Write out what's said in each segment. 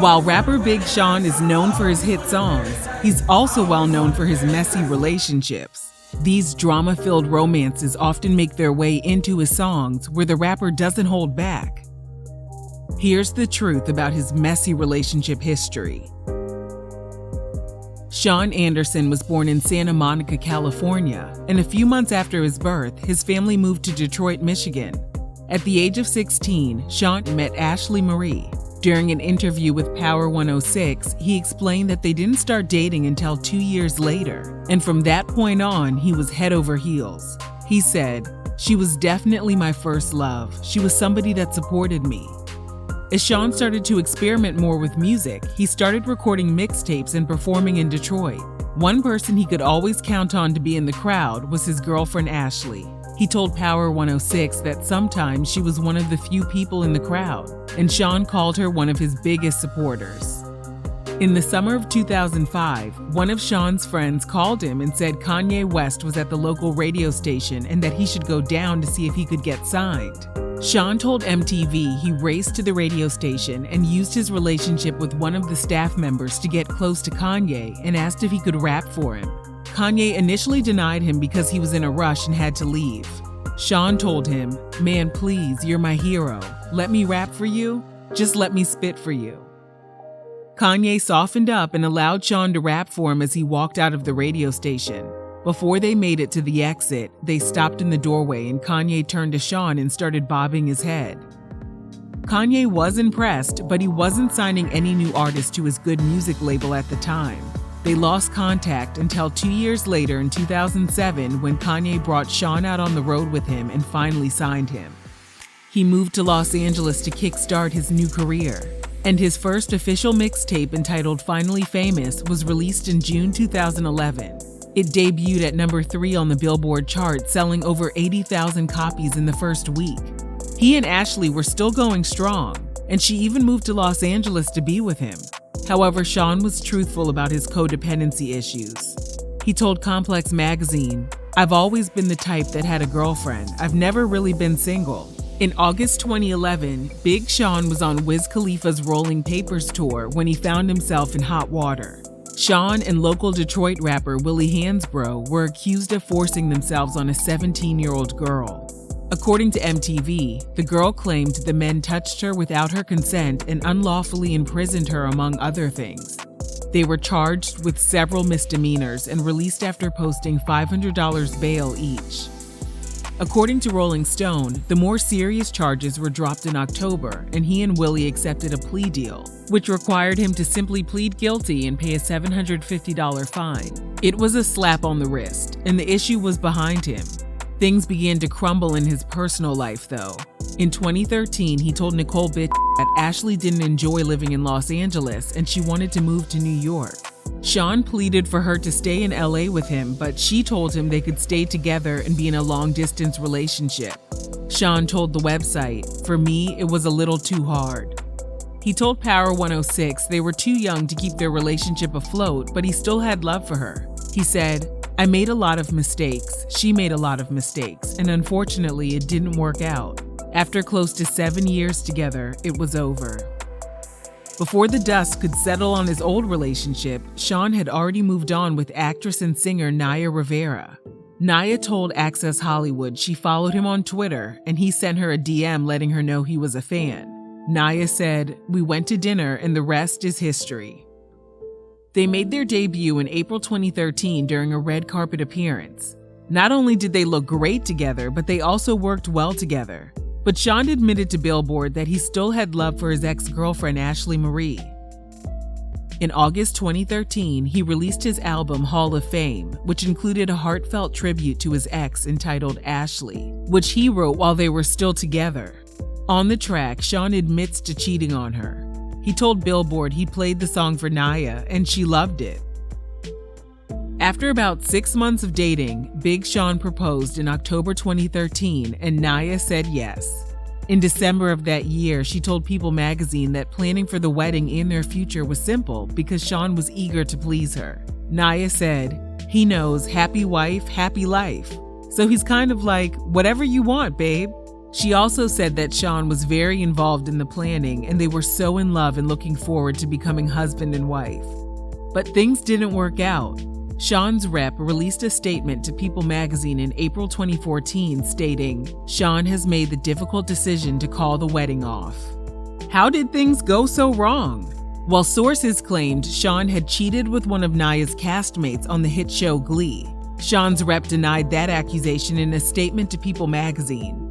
While rapper Big Sean is known for his hit songs, he's also well known for his messy relationships. These drama-filled romances often make their way into his songs where the rapper doesn't hold back. Here's the truth about his messy relationship history. Sean Anderson was born in Santa Monica, California, and a few months after his birth, his family moved to Detroit, Michigan. At the age of 16, Sean met Ashley Marie. During an interview with Power 106, he explained that they didn't start dating until 2 years later, and from that point on, he was head over heels. He said, "She was definitely my first love. She was somebody that supported me." As Sean started to experiment more with music, he started recording mixtapes and performing in Detroit. One person he could always count on to be in the crowd was his girlfriend Ashley. He told Power 106 that sometimes she was one of the few people in the crowd, and Sean called her one of his biggest supporters. In the summer of 2005, one of Sean's friends called him and said Kanye West was at the local radio station and that he should go down to see if he could get signed. Sean told MTV he raced to the radio station and used his relationship with one of the staff members to get close to Kanye and asked if he could rap for him. Kanye initially denied him because he was in a rush and had to leave. Sean told him, "Man, please, you're my hero. Let me rap for you? Just let me spit for you." Kanye softened up and allowed Sean to rap for him as he walked out of the radio station. Before they made it to the exit, they stopped in the doorway and Kanye turned to Sean and started bobbing his head. Kanye was impressed, but he wasn't signing any new artists to his Good Music label at the time. They lost contact until 2 years later in 2007 when Kanye brought Sean out on the road with him and finally signed him. He moved to Los Angeles to kickstart his new career, and his first official mixtape entitled Finally Famous was released in June 2011. It debuted at number 3 on the Billboard chart, selling over 80,000 copies in the first week. He and Ashley were still going strong, and she even moved to Los Angeles to be with him. However, Sean was truthful about his codependency issues. He told Complex magazine, "I've always been the type that had a girlfriend. I've never really been single." In August 2011, Big Sean was on Wiz Khalifa's Rolling Papers tour when he found himself in hot water. Sean and local Detroit rapper Willie Hansbrough were accused of forcing themselves on a 17-year-old girl. According to MTV, the girl claimed the men touched her without her consent and unlawfully imprisoned her, among other things. They were charged with several misdemeanors and released after posting $500 bail each. According to Rolling Stone, the more serious charges were dropped in October, and he and Willie accepted a plea deal, which required him to simply plead guilty and pay a $750 fine. It was a slap on the wrist, and the issue was behind him. Things began to crumble in his personal life, though. In 2013, he told Nicole Bitch that Ashley didn't enjoy living in Los Angeles and she wanted to move to New York. Sean pleaded for her to stay in LA with him, but she told him they could stay together and be in a long-distance relationship. Sean told the website, "For me, it was a little too hard." He told Power 106 they were too young to keep their relationship afloat, but he still had love for her. He said, "I made a lot of mistakes, she made a lot of mistakes, and unfortunately it didn't work out. After close to 7 years together, it was over." Before the dust could settle on his old relationship, Sean had already moved on with actress and singer Naya Rivera. Naya told Access Hollywood she followed him on Twitter and he sent her a DM letting her know he was a fan. Naya said, "We went to dinner and the rest is history." They made their debut in April 2013 during a red carpet appearance. Not only did they look great together, but they also worked well together. But Sean admitted to Billboard that he still had love for his ex-girlfriend Ashley Marie. In August 2013, he released his album Hall of Fame, which included a heartfelt tribute to his ex entitled Ashley, which he wrote while they were still together. On the track, Sean admits to cheating on her. He told Billboard he played the song for Naya and she loved it. After about 6 months of dating, Big Sean proposed in October 2013 and Naya said yes. In December of that year, she told People magazine that planning for the wedding and their future was simple because Sean was eager to please her. Naya said, "He knows happy wife, happy life. So he's kind of like, whatever you want, babe." She also said that Sean was very involved in the planning and they were so in love and looking forward to becoming husband and wife. But things didn't work out. Sean's rep released a statement to People magazine in April 2014 stating, "Sean has made the difficult decision to call the wedding off." How did things go so wrong? Well, sources claimed Sean had cheated with one of Naya's castmates on the hit show Glee. Sean's rep denied that accusation in a statement to People magazine.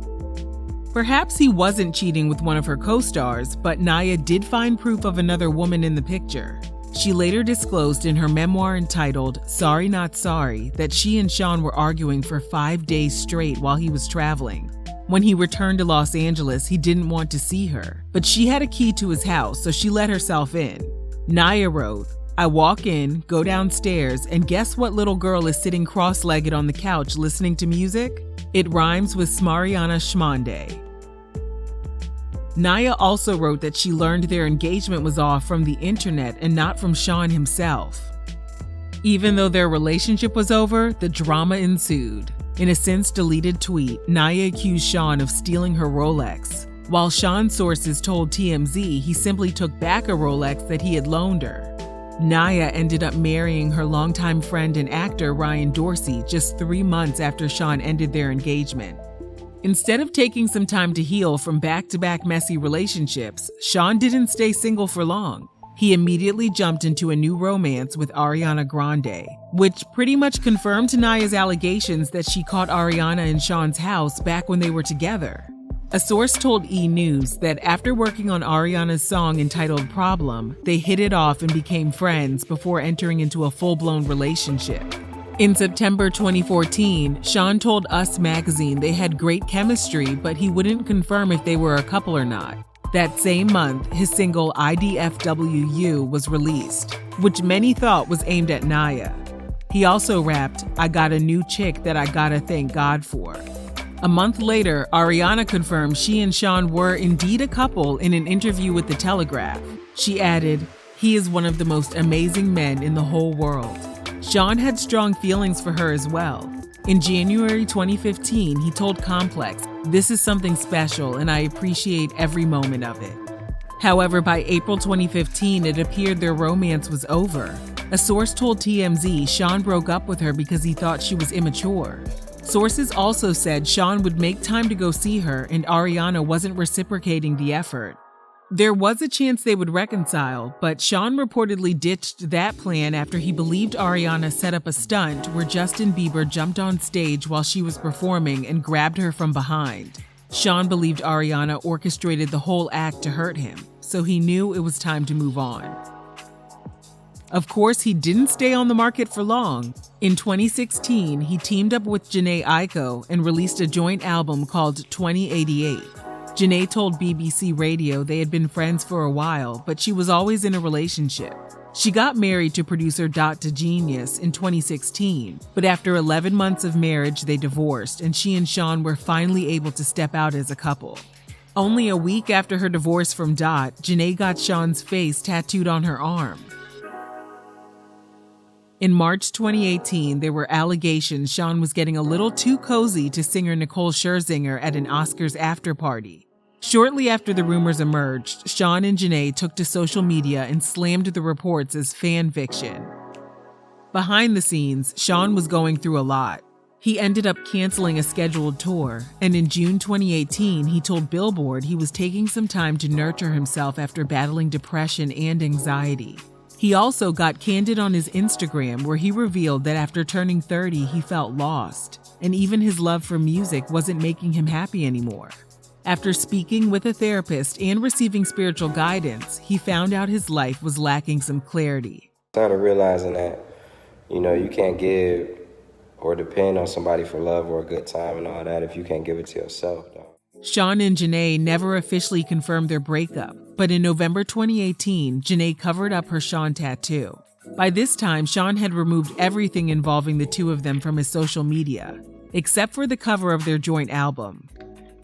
Perhaps he wasn't cheating with one of her co-stars, but Naya did find proof of another woman in the picture. She later disclosed in her memoir entitled Sorry Not Sorry that she and Sean were arguing for 5 days straight while he was traveling. When he returned to Los Angeles, he didn't want to see her, but she had a key to his house, so she let herself in. Naya wrote, "I walk in, go downstairs, and guess what little girl is sitting cross-legged on the couch listening to music? It rhymes with Smariana Schmonde." Naya also wrote that she learned their engagement was off from the internet and not from Sean himself. Even though their relationship was over, the drama ensued. In a since-deleted tweet, Naya accused Sean of stealing her Rolex, while Sean's sources told TMZ he simply took back a Rolex that he had loaned her. Naya ended up marrying her longtime friend and actor Ryan Dorsey just 3 months after Sean ended their engagement. Instead of taking some time to heal from back-to-back messy relationships, Sean didn't stay single for long. He immediately jumped into a new romance with Ariana Grande, which pretty much confirmed Naya's allegations that she caught Ariana in Sean's house back when they were together. A source told E! News that after working on Ariana's song entitled Problem, they hit it off and became friends before entering into a full-blown relationship. In September 2014, Sean told Us magazine they had great chemistry, but he wouldn't confirm if they were a couple or not. That same month, his single IDFWU was released, which many thought was aimed at Naya. He also rapped, "I got a new chick that I gotta thank God for." A month later, Ariana confirmed she and Sean were indeed a couple in an interview with The Telegraph. She added, "He is one of the most amazing men in the whole world." Sean had strong feelings for her as well. In January 2015, he told Complex, "This is something special and I appreciate every moment of it." However, by April 2015, it appeared their romance was over. A source told TMZ Sean broke up with her because he thought she was immature. Sources also said Sean would make time to go see her and Ariana wasn't reciprocating the effort. There was a chance they would reconcile, but Sean reportedly ditched that plan after he believed Ariana set up a stunt where Justin Bieber jumped on stage while she was performing and grabbed her from behind. Sean believed Ariana orchestrated the whole act to hurt him, so he knew it was time to move on. Of course, he didn't stay on the market for long. In 2016, he teamed up with Jhene Aiko and released a joint album called 2088. Jhene told BBC Radio they had been friends for a while, but she was always in a relationship. She got married to producer Dot Genius in 2016, but after 11 months of marriage, they divorced, and she and Sean were finally able to step out as a couple. Only a week after her divorce from Dot, Jhene got Sean's face tattooed on her arm. In March 2018, there were allegations Sean was getting a little too cozy to singer Nicole Scherzinger at an Oscars after-party. Shortly after the rumors emerged, Sean and Jhene took to social media and slammed the reports as fan fiction. Behind the scenes, Sean was going through a lot. He ended up canceling a scheduled tour, and in June 2018, he told Billboard he was taking some time to nurture himself after battling depression and anxiety. He also got candid on his Instagram where he revealed that after turning 30, he felt lost, and even his love for music wasn't making him happy anymore. After speaking with a therapist and receiving spiritual guidance, he found out his life was lacking some clarity. Started realizing that, you can't give or depend on somebody for love or a good time and all that if you can't give it to yourself, though. Sean and Jhene never officially confirmed their breakup, but in November 2018, Jhene covered up her Sean tattoo. By this time, Sean had removed everything involving the two of them from his social media, except for the cover of their joint album.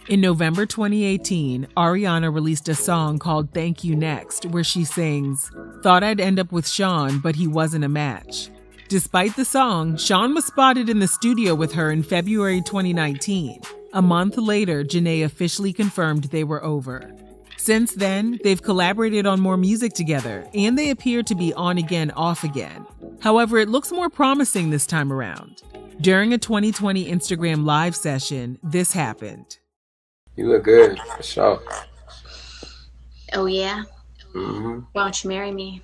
In November 2018, Ariana released a song called Thank You Next, where she sings, "Thought I'd end up with Sean, but he wasn't a match." Despite the song, Sean was spotted in the studio with her in February 2019. A month later, Jhene officially confirmed they were over. Since then, they've collaborated on more music together, and they appear to be on again, off again. However, it looks more promising this time around. During a 2020 Instagram live session, this happened. You look good, for sure. Oh, yeah? Mm-hmm. Why don't you marry me?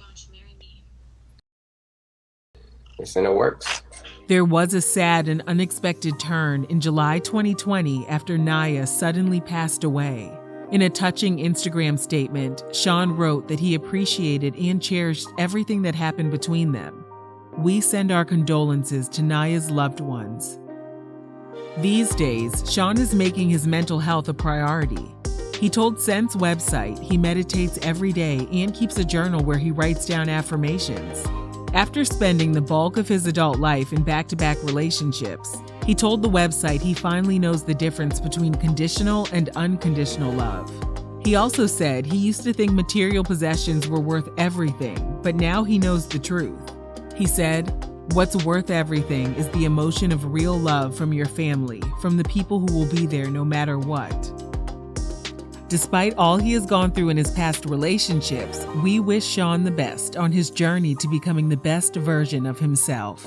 It's in the works. There was a sad and unexpected turn in July 2020 after Naya suddenly passed away. In a touching Instagram statement, Sean wrote that he appreciated and cherished everything that happened between them. We send our condolences to Naya's loved ones. These days, Sean is making his mental health a priority. He told Sense website he meditates every day and keeps a journal where he writes down affirmations. After spending the bulk of his adult life in back-to-back relationships, he told the website he finally knows the difference between conditional and unconditional love. He also said he used to think material possessions were worth everything, but now he knows the truth. He said, "What's worth everything is the emotion of real love from your family, from the people who will be there no matter what." Despite all he has gone through in his past relationships, we wish Sean the best on his journey to becoming the best version of himself.